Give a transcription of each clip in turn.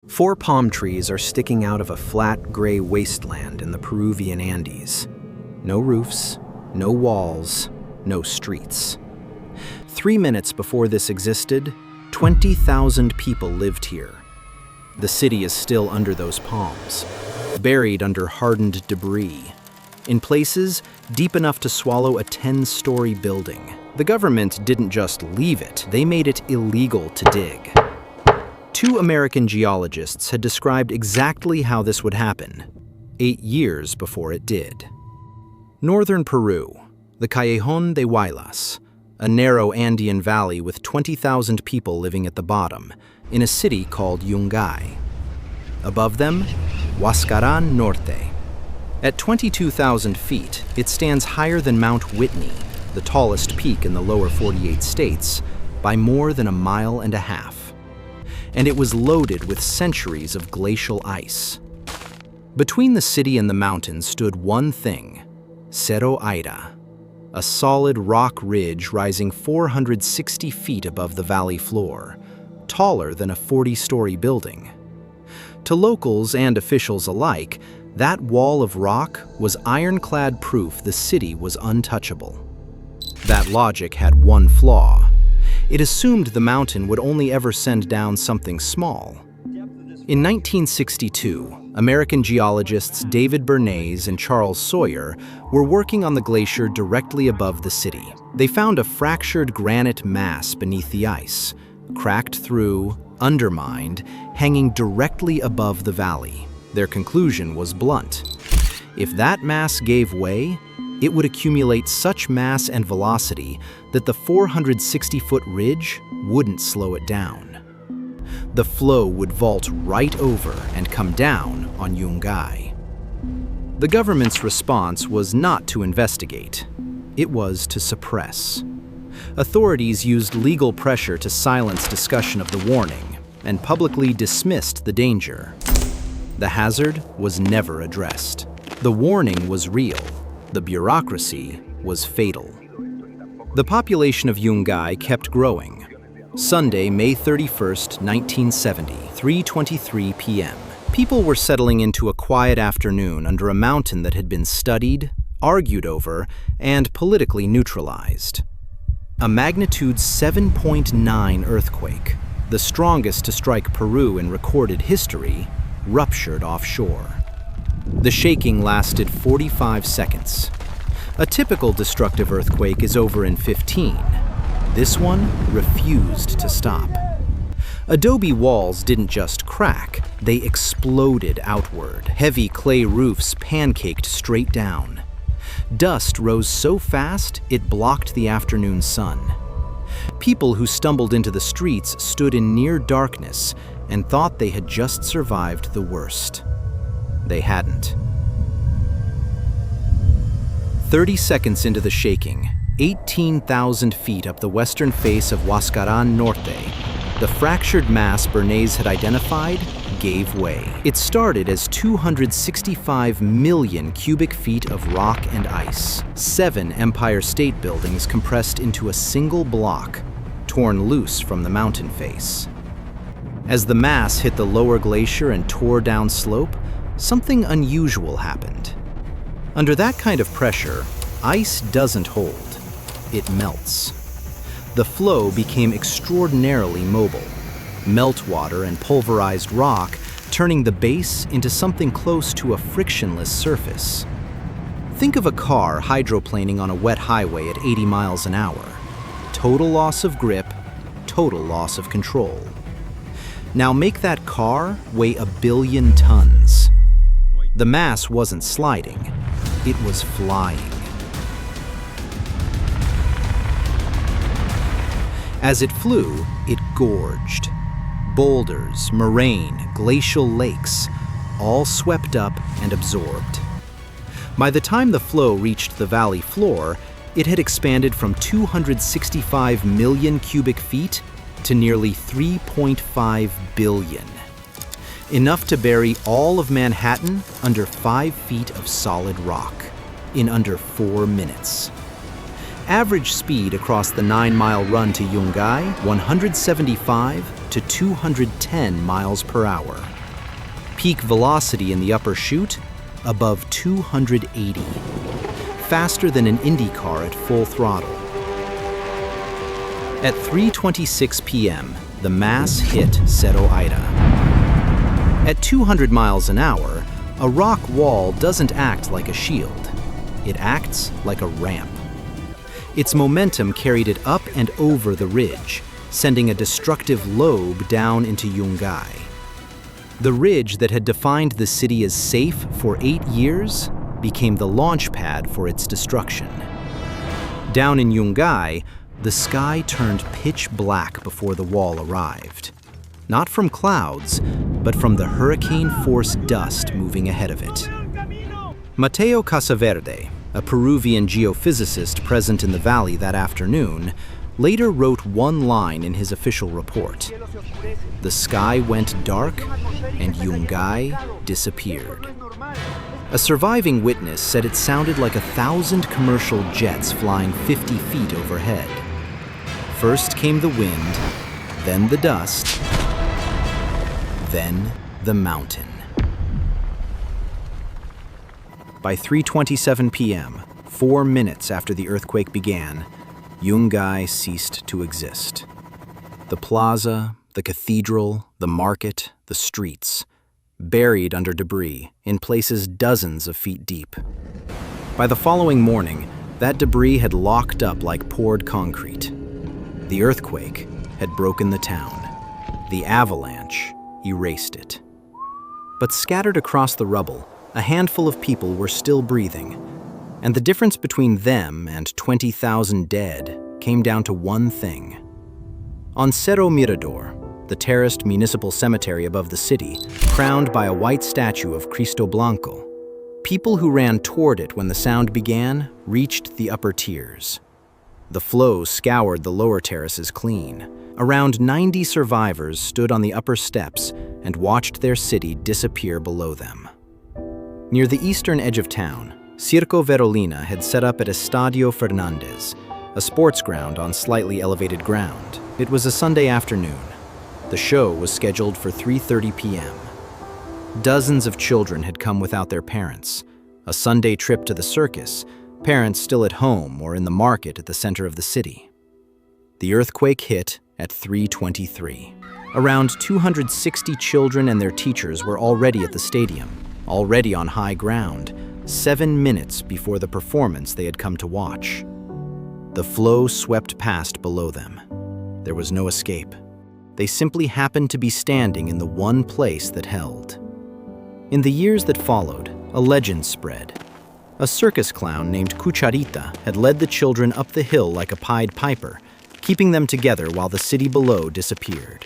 4 palm trees are sticking out of a flat, gray wasteland in the Peruvian Andes. No roofs, no walls, no streets. 3 minutes before this existed, 20,000 people lived here. The city is still under those palms, buried under hardened debris. In places, deep enough to swallow a 10-story building. The government didn't just leave it, they made it illegal to dig. 2 American geologists had described exactly how this would happen, 8 years before it did. Northern Peru, the Callejón de Huaylas, a narrow Andean valley with 20,000 people living at the bottom, in a city called Yungay. Above them, Huascaran Norte. At 22,000 feet, it stands higher than Mount Whitney, the tallest peak in the lower 48 states, by more than 1.5 miles. And it was loaded with centuries of glacial ice. Between the city and the mountains stood one thing, Cerro Aira, a solid rock ridge rising 460 feet above the valley floor, taller than a 40-story building. To locals and officials alike, that wall of rock was ironclad proof the city was untouchable. That logic had one flaw. It assumed the mountain would only ever send down something small. In 1962, American geologists David Bernays and Charles Sawyer were working on the glacier directly above the city. They found a fractured granite mass beneath the ice, cracked through, undermined, hanging directly above the valley. Their conclusion was blunt. If that mass gave way, it would accumulate such mass and velocity that the 460-foot ridge wouldn't slow it down. The flow would vault right over and come down on Yungay. The government's response was not to investigate. It was to suppress. Authorities used legal pressure to silence discussion of the warning and publicly dismissed the danger. The hazard was never addressed. The warning was real. The bureaucracy was fatal. The population of Yungay kept growing. Sunday, May 31st, 1970, 3:23 p.m. People were settling into a quiet afternoon under a mountain that had been studied, argued over, and politically neutralized. A magnitude 7.9 earthquake, the strongest to strike Peru in recorded history, ruptured offshore. The shaking lasted 45 seconds. A typical destructive earthquake is over in 15. This one refused to stop. Adobe walls didn't just crack, they exploded outward. Heavy clay roofs pancaked straight down. Dust rose so fast it blocked the afternoon sun. People who stumbled into the streets stood in near darkness and thought they had just survived the worst. They hadn't. 30 seconds into the shaking, 18,000 feet up the western face of Huascaran Norte, the fractured mass Bernays had identified gave way. It started as 265 million cubic feet of rock and ice. 7 Empire State Buildings compressed into a single block, torn loose from the mountain face. As the mass hit the lower glacier and tore down slope, something unusual happened. Under that kind of pressure, ice doesn't hold, it melts. The flow became extraordinarily mobile, meltwater and pulverized rock turning the base into something close to a frictionless surface. Think of a car hydroplaning on a wet highway at 80 miles an hour. Total loss of grip, total loss of control. Now make that car weigh 1 billion tons. The mass wasn't sliding, it was flying. As it flew, it gorged. Boulders, moraine, glacial lakes, all swept up and absorbed. By the time the flow reached the valley floor, it had expanded from 265 million cubic feet to nearly 3.5 billion. Enough to bury all of Manhattan under 5 feet of solid rock in under 4 minutes. Average speed across the 9-mile run to Yungay, 175 to 210 miles per hour. Peak velocity in the upper chute? Above 280. Faster than an Indy car at full throttle. At 3:26 p.m., the mass hit Cerro Aira. At 200 miles an hour, a rock wall doesn't act like a shield. It acts like a ramp. Its momentum carried it up and over the ridge, sending a destructive lobe down into Yungay. The ridge that had defined the city as safe for 8 years became the launch pad for its destruction. Down in Yungay, the sky turned pitch black before the wall arrived. Not from clouds, but from the hurricane-force dust moving ahead of it. Mateo Casaverde, a Peruvian geophysicist present in the valley that afternoon, later wrote one line in his official report. The sky went dark and Yungay disappeared. A surviving witness said it sounded like 1,000 commercial jets flying 50 feet overhead. First came the wind, then the dust, then the mountain. By 3:27 p.m., 4 minutes after the earthquake began, Yungay ceased to exist. The plaza, the cathedral, the market, the streets, buried under debris, in places dozens of feet deep. By the following morning, that debris had locked up like poured concrete. The earthquake had broken the town. The avalanche erased it. But scattered across the rubble, a handful of people were still breathing, and the difference between them and 20,000 dead came down to one thing. On Cerro Mirador, the terraced municipal cemetery above the city, crowned by a white statue of Cristo Blanco, people who ran toward it when the sound began reached the upper tiers. The flow scoured the lower terraces clean. Around 90 survivors stood on the upper steps and watched their city disappear below them. Near the eastern edge of town, Circo Verolina had set up at Estadio Fernandez, a sports ground on slightly elevated ground. It was a Sunday afternoon. The show was scheduled for 3:30 p.m. Dozens of children had come without their parents. A Sunday trip to the circus, parents still at home or in the market at the center of the city. The earthquake hit at 3:23. Around 260 children and their teachers were already at the stadium, already on high ground, 7 minutes before the performance they had come to watch. The flow swept past below them. There was no escape. They simply happened to be standing in the one place that held. In the years that followed, a legend spread. A circus clown named Cucharita had led the children up the hill like a Pied Piper, keeping them together while the city below disappeared.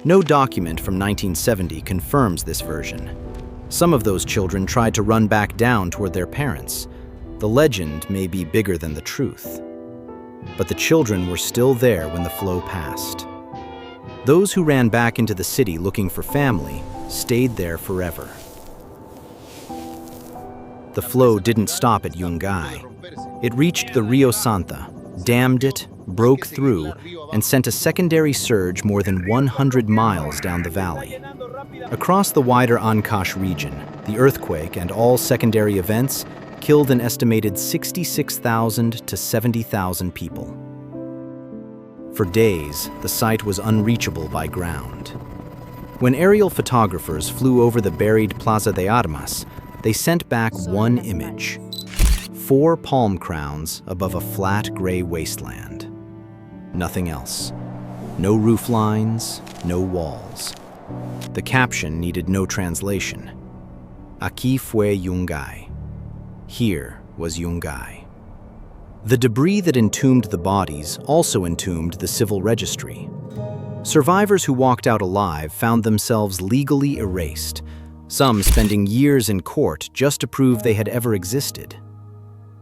No document from 1970 confirms this version. Some of those children tried to run back down toward their parents. The legend may be bigger than the truth. But the children were still there when the flow passed. Those who ran back into the city looking for family stayed there forever. The flow didn't stop at Yungay. It reached the Rio Santa, dammed it, broke through, and sent a secondary surge more than 100 miles down the valley. Across the wider Ancash region, the earthquake and all secondary events killed an estimated 66,000 to 70,000 people. For days, the site was unreachable by ground. When aerial photographers flew over the buried Plaza de Armas, they sent back one image: 4 palm crowns above a flat gray wasteland. Nothing else. No roof lines, no walls. The caption needed no translation. Aquí fue Yungay. Here was Yungay. The debris that entombed the bodies also entombed the civil registry. Survivors who walked out alive found themselves legally erased, some spending years in court just to prove they had ever existed.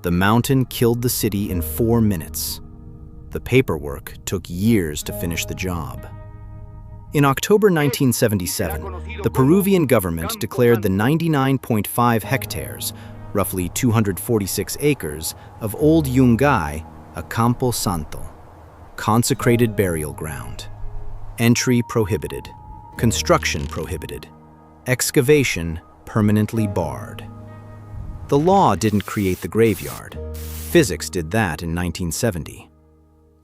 The mountain killed the city in 4 minutes. The paperwork took years to finish the job. In October 1977, the Peruvian government declared the 99.5 hectares, roughly 246 acres, of old Yungay a Campo Santo, consecrated burial ground. Entry prohibited, construction prohibited. Excavation permanently barred. The law didn't create the graveyard. Physics did that in 1970.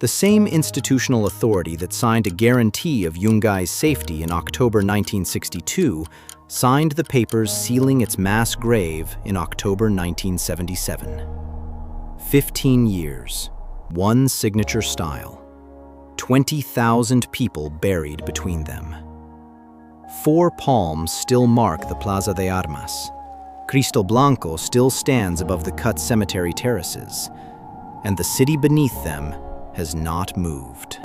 The same institutional authority that signed a guarantee of Yungay's safety in October 1962 signed the papers sealing its mass grave in October 1977. 15 years, one signature style, 20,000 people buried between them. 4 palms still mark the Plaza de Armas. Cristo Blanco still stands above the cut cemetery terraces, and the city beneath them has not moved.